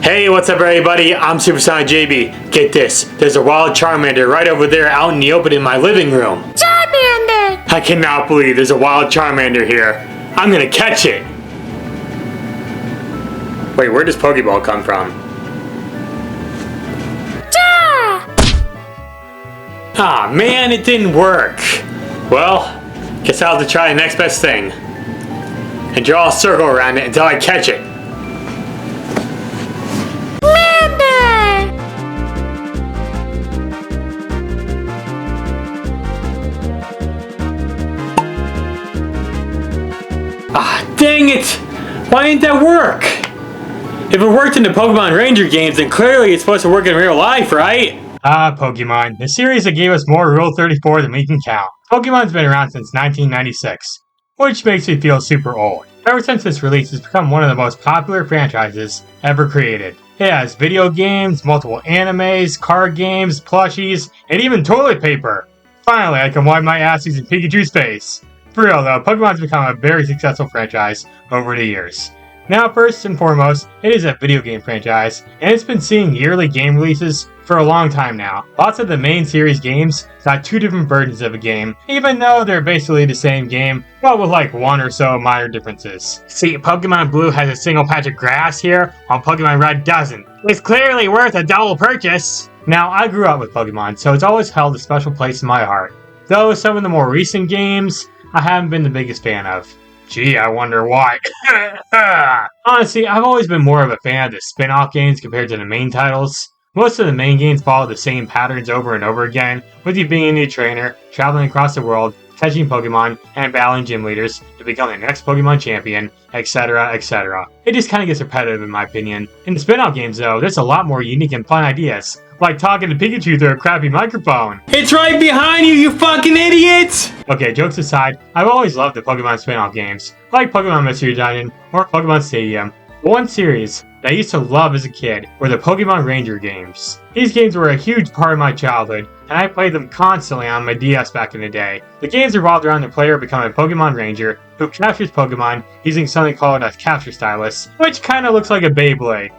Hey, what's up everybody? I'm SuperSonicJB. Get this, there's a wild Charmander right over there out in the open in my living room. Charmander! I cannot believe there's a wild Charmander here. I'm gonna catch it. Wait, where does Pokeball come from? Ah, man, it didn't work. Well, guess I'll have to try the next best thing. And draw a circle around it until I catch it. Ah, dang it! Why didn't that work? If it worked in the Pokémon Ranger games, then clearly it's supposed to work in real life, right? Ah, Pokemon. The series that gave us more Rule 34 than we can count. Pokemon's been around since 1996, which makes me feel super old. Ever since its release, it's become one of the most popular franchises ever created. It has video games, multiple animes, card games, plushies, and even toilet paper. Finally, I can wipe my ass using Pikachu's face. For real though, Pokemon's become a very successful franchise over the years. Now, first and foremost, it is a video game franchise, and it's been seeing yearly game releases for a long time now. Lots of the main series games got two different versions of a game, even though they're basically the same game, but with like one or so minor differences. See, Pokemon Blue has a single patch of grass here, while Pokemon Red doesn't. It's clearly worth a double purchase! Now, I grew up with Pokemon, so it's always held a special place in my heart. Though some of the more recent games, I haven't been the biggest fan of. Gee, I wonder why. Honestly, I've always been more of a fan of the spin-off games compared to the main titles. Most of the main games follow the same patterns over and over again, with you being a new trainer, traveling across the world, catching Pokemon, and battling gym leaders to become the next Pokemon champion, etc, etc. It just kinda gets repetitive in my opinion. In the spin-off games though, there's a lot more unique and fun ideas, like talking to Pikachu through a crappy microphone. It's right behind you, you fucking idiot! Okay, jokes aside, I've always loved the Pokemon spin-off games, like Pokemon Mystery Dungeon or Pokemon Stadium. One series that I used to love as a kid were the Pokémon Ranger games. These games were a huge part of my childhood, and I played them constantly on my DS back in the day. The games revolved around the player becoming a Pokemon Ranger who captures Pokemon using something called a capture stylus, which kinda looks like a Beyblade.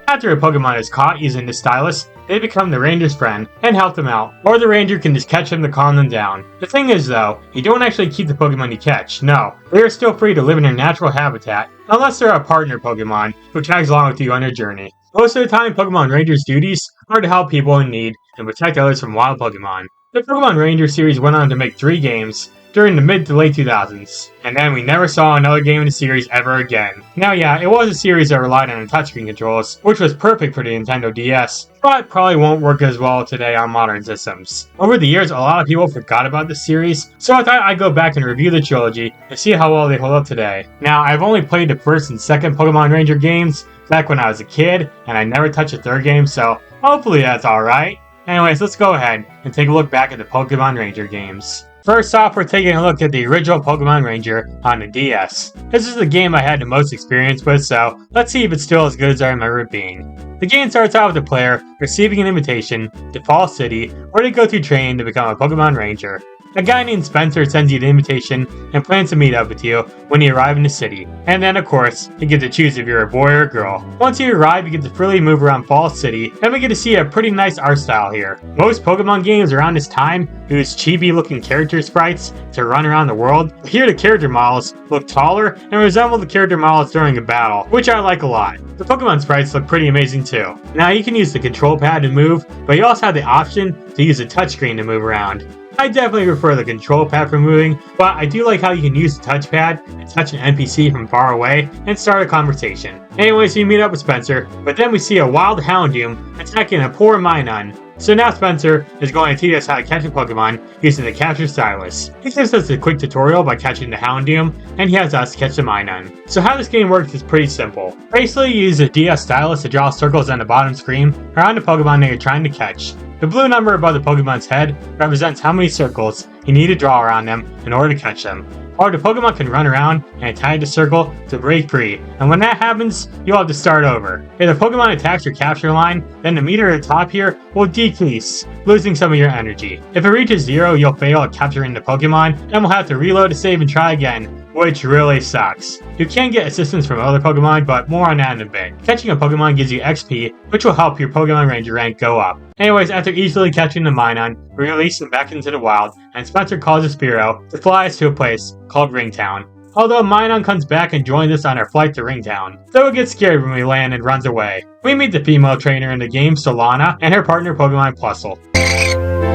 After a Pokemon is caught using the stylus, they become the Ranger's friend and help them out, or the Ranger can just catch them to calm them down. The thing is though, you don't actually keep the Pokemon you catch, no. They are still free to live in their natural habitat, unless they're a partner Pokemon who tags along with you on your journey. Most of the time, Pokemon Ranger's duties are to help people in need and protect others from wild Pokemon. The Pokemon Ranger series went on to make 3 games during the mid to late 2000s, and then we never saw another game in the series ever again. Now yeah, it was a series that relied on touchscreen controls, which was perfect for the Nintendo DS, but probably won't work as well today on modern systems. Over the years, a lot of people forgot about this series, so I thought I'd go back and review the trilogy and see how well they hold up today. Now, I've only played the first and second Pokemon Ranger games back when I was a kid, and I never touched the third game, so hopefully that's alright. Anyways, let's go ahead and take a look back at the Pokemon Ranger games. First off, we're taking a look at the original Pokemon Ranger on the DS. This is the game I had the most experience with, so let's see if it's still as good as I remember it being. The game starts out with the player receiving an invitation to Fall City, where they go through training to become a Pokemon Ranger. A guy named Spencer sends you the invitation and plans to meet up with you when you arrive in the city. And then, of course, you get to choose if you're a boy or a girl. Once you arrive, you get to freely move around Fall City, and we get to see a pretty nice art style here. Most Pokemon games around this time use chibi-looking character sprites to run around the world. Here, the character models look taller and resemble the character models during a battle, which I like a lot. The Pokemon sprites look pretty amazing too. Now, you can use the control pad to move, but you also have the option to use the touchscreen to move around. I definitely prefer the control pad for moving, but I do like how you can use the touchpad and touch an NPC from far away and start a conversation. Anyways, we meet up with Spencer, but then we see a wild Houndoom attacking a poor Minun. So now Spencer is going to teach us how to catch a Pokemon using the capture stylus. He gives us a quick tutorial by catching the Houndoom, and he has us catch the Minun. So how this game works is pretty simple. Basically, you use the DS stylus to draw circles on the bottom screen around the Pokemon that you're trying to catch. The blue number above the Pokemon's head represents how many circles you need to draw around them in order to catch them. Or the Pokemon can run around and attack the circle to break free, and when that happens, you'll have to start over. If the Pokemon attacks your capture line, then the meter at the top here will decrease, losing some of your energy. If it reaches 0, you'll fail at capturing the Pokemon, and will have to reload to save and try again, which really sucks. You can get assistance from other Pokemon, but more on that in a bit. Catching a Pokemon gives you XP, which will help your Pokemon Ranger rank go up. Anyways, after easily catching the Minun, we release them back into the wild, and Spencer calls a Spearow to fly us to a place called Ringtown. Although Minun comes back and joins us on our flight to Ringtown, though it gets scared when we land and runs away. We meet the female trainer in the game, Solana, and her partner Pokemon Plusle.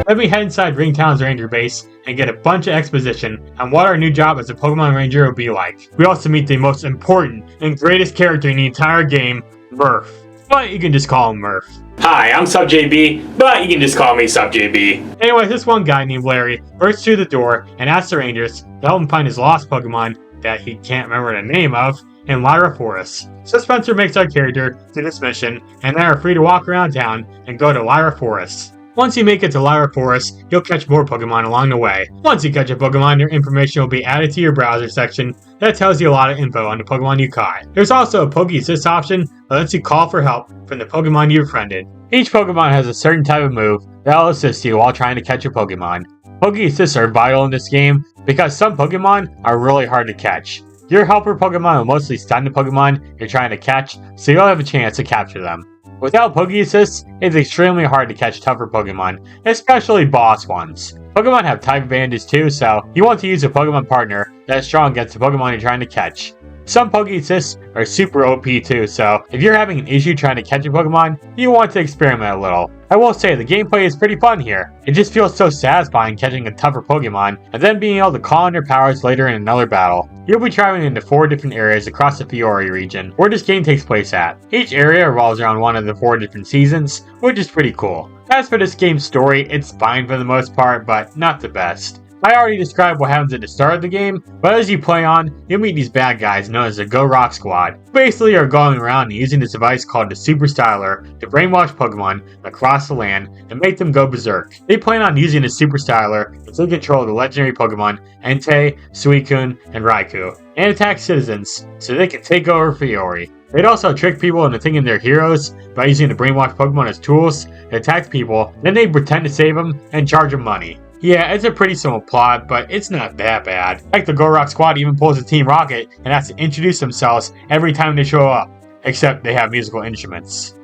Then we head inside Ringtown's Ranger base and get a bunch of exposition on what our new job as a Pokemon Ranger will be like. We also meet the most important and greatest character in the entire game, Murph. But you can just call him Murph. Hi, I'm SupJB, but you can just call me SupJB. Anyways, this one guy named Larry bursts through the door and asks the Rangers to help him find his lost Pokemon that he can't remember the name of in Lyra Forest. So Spencer makes our character do this mission, and they are free to walk around town and go to Lyra Forest. Once you make it to Lyra Forest, you'll catch more Pokemon along the way. Once you catch a Pokemon, your information will be added to your browser section that tells you a lot of info on the Pokemon you caught. There's also a Poke Assist option that lets you call for help from the Pokemon you befriended. Each Pokemon has a certain type of move that will assist you while trying to catch your Pokemon. Poke Assists are vital in this game because some Pokemon are really hard to catch. Your helper Pokemon will mostly stun the Pokemon you're trying to catch, so you'll have a chance to capture them. Without Poke Assists, it's extremely hard to catch tougher Pokemon, especially boss ones. Pokemon have type advantages too, so you want to use a Pokemon partner that is strong against the Pokemon you're trying to catch. Some Poke Assists are super OP too, so if you're having an issue trying to catch a Pokemon, you want to experiment a little. I will say the gameplay is pretty fun here. It just feels so satisfying catching a tougher Pokemon, and then being able to call on their powers later in another battle. You'll be traveling into 4 different areas across the Fiori region, where this game takes place at. Each area revolves around one of the 4 different seasons, which is pretty cool. As for this game's story, it's fine for the most part, but not the best. I already described what happens at the start of the game, but as you play on, you'll meet these bad guys known as the Go Rock Squad, who basically are going around and using this device called the Super Styler to brainwash Pokemon across the land and make them go berserk. They plan on using the Super Styler to take control of the legendary Pokemon Entei, Suicune, and Raikou, and attack citizens so they can take over Fiori. They'd also trick people into thinking they're heroes by using the brainwash Pokemon as tools to attack people, then they pretend to save them and charge them money. Yeah, it's a pretty simple plot, but it's not that bad. Like the Go Rock Squad even pulls a Team Rocket and has to introduce themselves every time they show up, except they have musical instruments.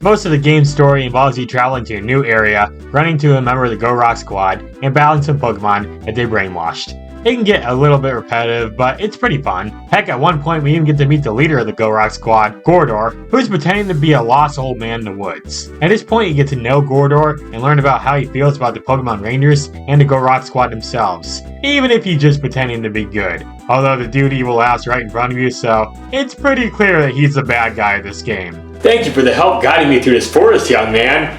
Most of the game's story involves you traveling to a new area, running to a member of the Go Rock Squad, and battling some Pokemon that they brainwashed. It can get a little bit repetitive, but it's pretty fun. Heck, at one point we even get to meet the leader of the Go Rock Squad, Gordor, who's pretending to be a lost old man in the woods. At this point you get to know Gordor and learn about how he feels about the Pokemon Rangers and the Go Rock Squad themselves, even if he's just pretending to be good. Although the dude evil ass right in front of you, so it's pretty clear that he's the bad guy of this game. Thank you for the help guiding me through this forest, young man.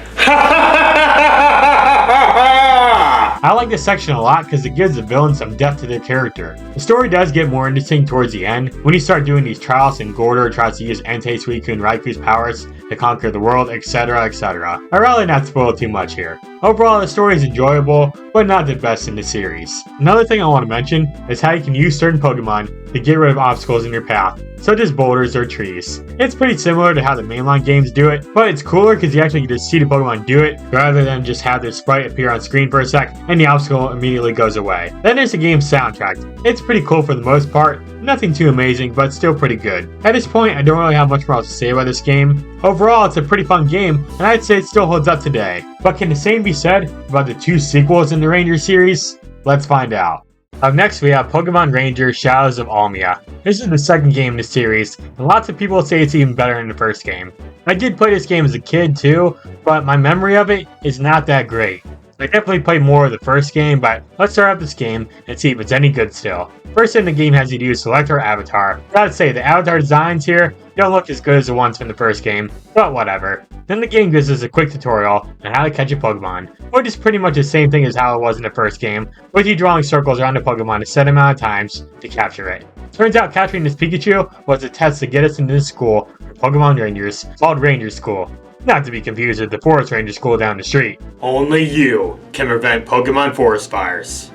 I like this section a lot because it gives the villain some depth to their character. The story does get more interesting towards the end, when you start doing these trials and Gordor tries to use Entei, Suicune, and Raikou's powers to conquer the world, etc, etc. I'd rather not spoil too much here. Overall, the story is enjoyable, but not the best in the series. Another thing I want to mention is how you can use certain Pokemon to get rid of obstacles in your path, such as boulders or trees. It's pretty similar to how the mainline games do it, but it's cooler because you actually get to see the Pokemon do it, rather than just have their sprite appear on screen for a sec and the obstacle immediately goes away. Then there's the game's soundtrack. It's pretty cool for the most part, nothing too amazing, but still pretty good. At this point, I don't really have much more else to say about this game. Overall, it's a pretty fun game, and I'd say it still holds up today. But can the same be said about the 2 sequels in the Ranger series? Let's find out. Up next we have Pokémon Ranger Shadows of Almia. This is the second game in the series, and lots of people say it's even better than the first game. I did play this game as a kid too, but my memory of it is not that great. I definitely played more of the first game, but let's start up this game and see if it's any good still. First thing the game has you do is select our avatar. Gotta say, the avatar designs here don't look as good as the ones from the first game, but whatever. Then the game gives us a quick tutorial on how to catch a Pokemon, which is pretty much the same thing as how it was in the first game, with you drawing circles around the Pokemon a set amount of times to capture it. Turns out capturing this Pikachu was a test to get us into this school for Pokemon Rangers called Ranger School. Not to be confused with the Forest Ranger School down the street. Only you can prevent Pokemon forest fires.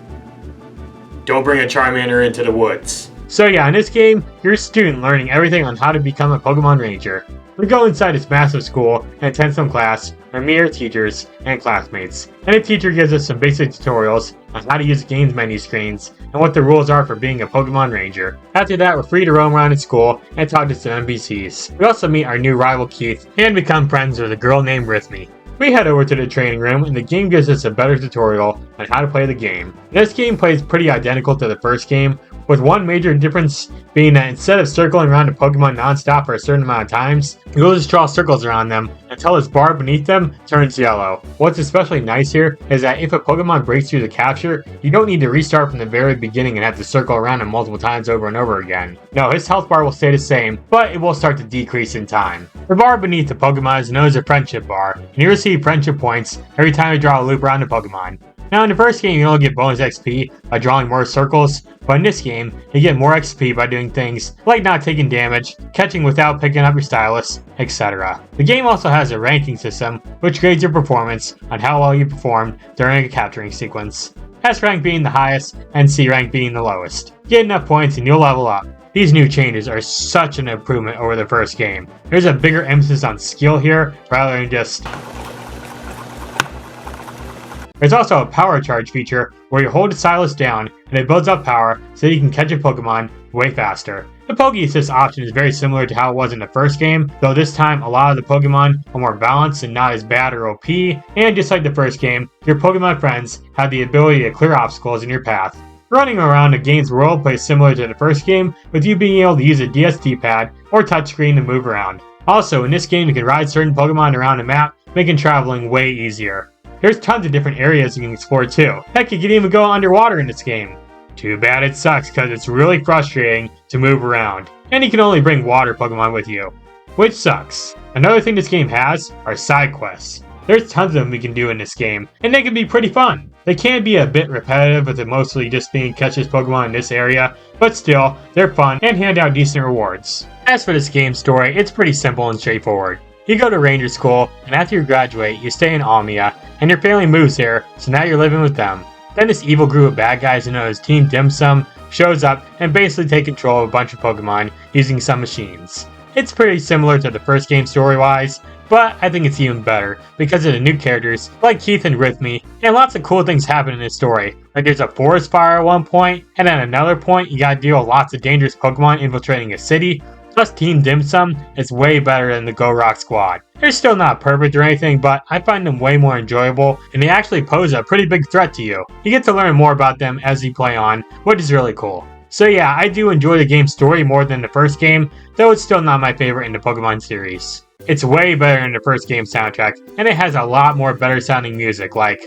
Don't bring a Charmander into the woods. So yeah, in this game, you're a student learning everything on how to become a Pokemon Ranger. We go inside this massive school and attend some class, and meet our teachers and classmates. And the teacher gives us some basic tutorials on how to use games menu screens and what the rules are for being a Pokemon Ranger. After that, we're free to roam around in school and talk to some NPCs. We also meet our new rival Keith and become friends with a girl named Rhythmy. We head over to the training room and the game gives us a better tutorial on how to play the game. This game plays pretty identical to the first game, with one major difference being that instead of circling around a Pokemon non-stop for a certain amount of times, you'll just draw circles around them until this bar beneath them turns yellow. What's especially nice here is that if a Pokemon breaks through the capture, you don't need to restart from the very beginning and have to circle around him multiple times over and over again. No, his health bar will stay the same, but it will start to decrease in time. The bar beneath the Pokemon is known as a friendship bar, and you receive friendship points every time you draw a loop around a Pokemon. Now in the first game you only get bonus XP by drawing more circles, but in this game you get more XP by doing things like not taking damage, catching without picking up your stylus, etc. The game also has a ranking system which grades your performance on how well you performed during a capturing sequence. S rank being the highest and C rank being the lowest. Get enough points and you'll level up. These new changes are such an improvement over the first game. There's a bigger emphasis on skill here rather than just... There's also a power charge feature where you hold the stylus down and it builds up power so you can catch a Pokemon way faster. The Poke Assist option is very similar to how it was in the first game, though this time a lot of the Pokemon are more balanced and not as bad or OP, and just like the first game, your Pokemon friends have the ability to clear obstacles in your path. Running around the game's world plays similar to the first game, with you being able to use a DST pad or touchscreen to move around. Also, in this game you can ride certain Pokemon around the map, making traveling way easier. There's tons of different areas you can explore too. Heck, you can even go underwater in this game. Too bad it sucks because it's really frustrating to move around. And you can only bring water Pokemon with you, which sucks. Another thing this game has are side quests. There's tons of them we can do in this game, and they can be pretty fun. They can be a bit repetitive with it mostly just being catch this Pokemon in this area, but still, they're fun and hand out decent rewards. As for this game's story, it's pretty simple and straightforward. You go to Ranger School, and after you graduate, you stay in Almia, and your family moves there, so now you're living with them. Then this evil group of bad guys known as Team Dim Sum shows up and basically take control of a bunch of Pokemon using some machines. It's pretty similar to the first game story-wise, but I think it's even better because of the new characters like Keith and Rhythmy, and lots of cool things happen in this story. Like there's a forest fire at one point, and at another point you gotta deal with lots of dangerous Pokemon infiltrating a city. Plus Team Dim Sum is way better than the Go Rock Squad. They're still not perfect or anything, but I find them way more enjoyable, and they actually pose a pretty big threat to you. You get to learn more about them as you play on, which is really cool. So yeah, I do enjoy the game's story more than the first game, though it's still not my favorite in the Pokemon series. It's way better than the first game's soundtrack, and it has a lot more better sounding music like...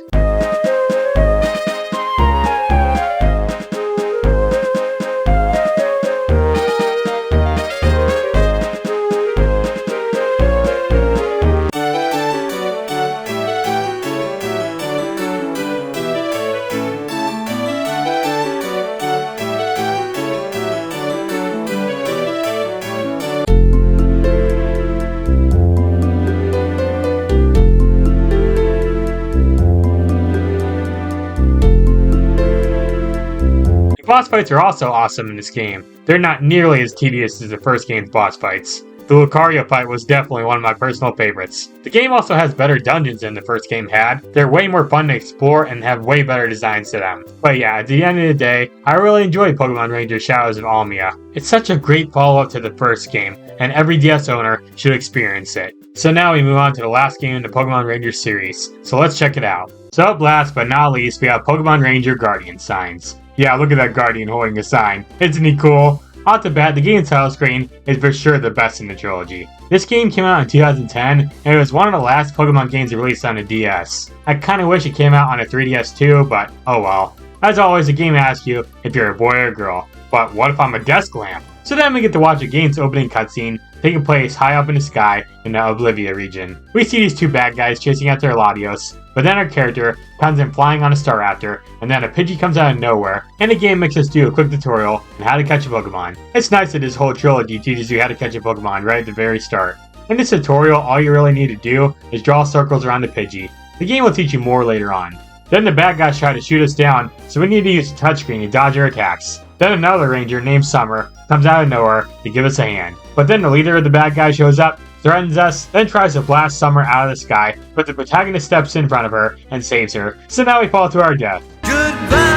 Boss fights are also awesome in this game. They're not nearly as tedious as the first game's boss fights. The Lucario fight was definitely one of my personal favorites. The game also has better dungeons than the first game had. They're way more fun to explore and have way better designs to them. But yeah, at the end of the day, I really enjoy Pokemon Ranger Shadows of Almia. It's such a great follow-up to the first game, and every DS owner should experience it. So now we move on to the last game in the Pokemon Ranger series, so let's check it out. So last but not least, we have Pokemon Ranger Guardian signs. Yeah, look at that Guardian holding a sign. Isn't he cool? Off the bat, the game's title screen is for sure the best in the trilogy. This game came out in 2010, and it was one of the last Pokemon games released on a DS. I kinda wish it came out on a 3DS too, but oh well. As always, the game asks you if you're a boy or a girl. But what if I'm a desk lamp? So then we get to watch the game's opening cutscene, taking place high up in the sky in the Oblivia region. We see these two bad guys chasing after Latios, but then our character comes in flying on a Staraptor, and then a Pidgey comes out of nowhere, and the game makes us do a quick tutorial on how to catch a Pokemon. It's nice that this whole trilogy teaches you how to catch a Pokemon right at the very start. In this tutorial, all you really need to do is draw circles around the Pidgey. The game will teach you more later on. Then the bad guys try to shoot us down, so we need to use the touchscreen to dodge their attacks. Then another ranger named Summer comes out of nowhere to give us a hand. But then the leader of the bad guys shows up, threatens us, then tries to blast Summer out of the sky, but the protagonist steps in front of her and saves her. So now we fall to our death. Goodbye.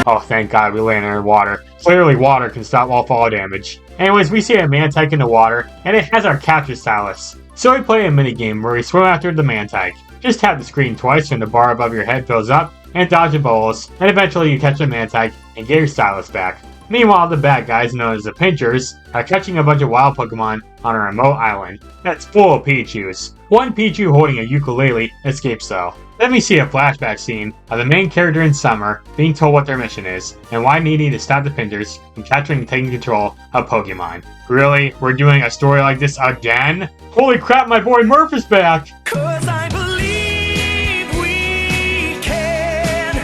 Oh, thank God we landed in water. Clearly water can stop all fall damage. Anyways, we see a Mantike in the water, and it has our capture stylus. So we play a minigame where we swim after the Mantike. Just tap the screen twice when the bar above your head fills up, and dodge the bowls, and eventually you catch the Mantike and get your stylus back. Meanwhile, the bad guys, known as the Pinchers, are catching a bunch of wild Pokemon on a remote island that's full of Pichus. One Pichu holding a ukulele escapes though. Then we see a flashback scene of the main character in Summer being told what their mission is, and why needing to stop the Pinchers from capturing and taking control of Pokemon. Really? We're doing a story like this again? Holy crap, my boy Murph is back! 'Cause I believe we can,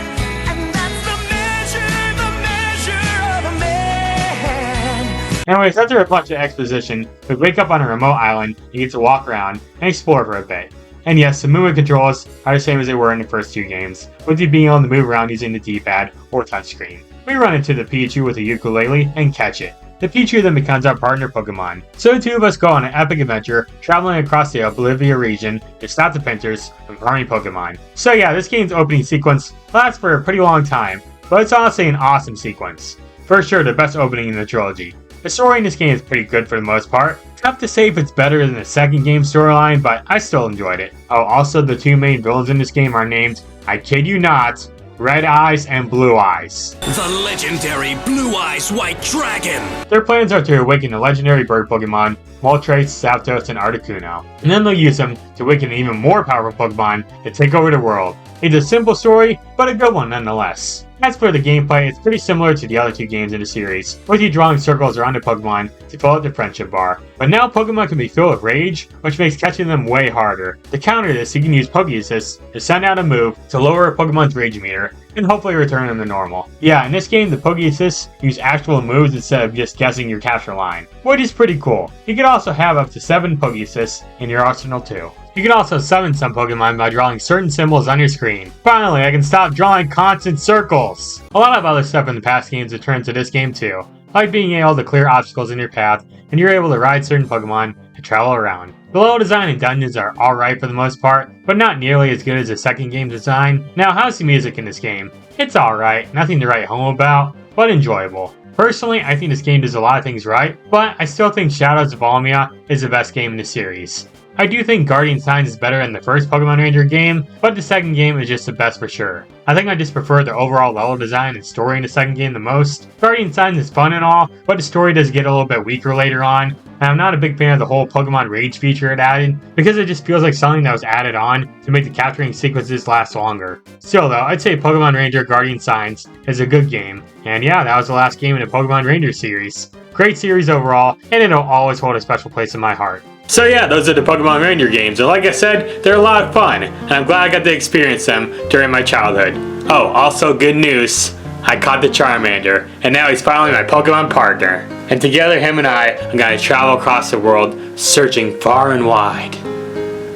and that's the measure of a man. Anyways, after a bunch of exposition, we wake up on a remote island and get to walk around and explore for a bit. And yes, the movement controls are the same as they were in the first two games, with you being able to move around using the D-pad or touchscreen. We run into the Pichu with a ukulele and catch it. The Pichu then becomes our partner Pokemon. So the two of us go on an epic adventure, traveling across the Oblivia region to stop the Pinchers from harming Pokemon. So yeah, this game's opening sequence lasts for a pretty long time, but it's honestly an awesome sequence. For sure, the best opening in the trilogy. The story in this game is pretty good for the most part. Tough to say if it's better than the second game storyline, but I still enjoyed it. Oh, also the two main villains in this game are named, I kid you not, Red Eyes and Blue Eyes. The legendary Blue Eyes White Dragon. Their plans are to awaken the legendary bird Pokemon, Moltres, Zapdos, and Articuno. And then they'll use them to awaken an even more powerful Pokemon to take over the world. It's a simple story, but a good one nonetheless. As for the gameplay, it's pretty similar to the other two games in the series, with you drawing circles around the Pokemon to fill out the friendship bar. But now Pokemon can be filled with rage, which makes catching them way harder. To counter this, you can use Poké-Assist to send out a move to lower a Pokemon's rage meter, and hopefully return them to normal. Yeah, in this game, the Poké-Assists use actual moves instead of just guessing your capture line, which is pretty cool. You can also have up to 7 Poké-Assists in your arsenal too. You can also summon some Pokemon by drawing certain symbols on your screen. Finally, I can stop drawing constant circles! A lot of other stuff in the past games returns to this game too, like being able to clear obstacles in your path, and you're able to ride certain Pokemon to travel around. The level design and dungeons are alright for the most part, but not nearly as good as the second game's design. Now, how's the music in this game? It's alright, nothing to write home about, but enjoyable. Personally, I think this game does a lot of things right, but I still think Shadows of Almia is the best game in the series. I do think Guardian Signs is better than the first Pokémon Ranger game, but the second game is just the best for sure. I think I just prefer the overall level design and story in the second game the most. Guardian Signs is fun and all, but the story does get a little bit weaker later on, and I'm not a big fan of the whole Pokemon Rage feature it added, because it just feels like something that was added on to make the capturing sequences last longer. Still though, I'd say Pokemon Ranger Guardian Signs is a good game, and yeah, that was the last game in the Pokemon Ranger series. Great series overall, and it'll always hold a special place in my heart. So yeah, those are the Pokemon Ranger games, and like I said, they're a lot of fun, and I'm glad I got to experience them during my childhood. Oh, also good news, I caught the Charmander, and now he's finally my Pokemon partner. And together, him and I are gonna travel across the world, searching far and wide,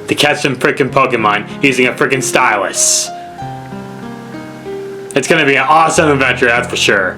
to catch some frickin' Pokemon using a frickin' stylus. It's gonna be an awesome adventure, that's for sure.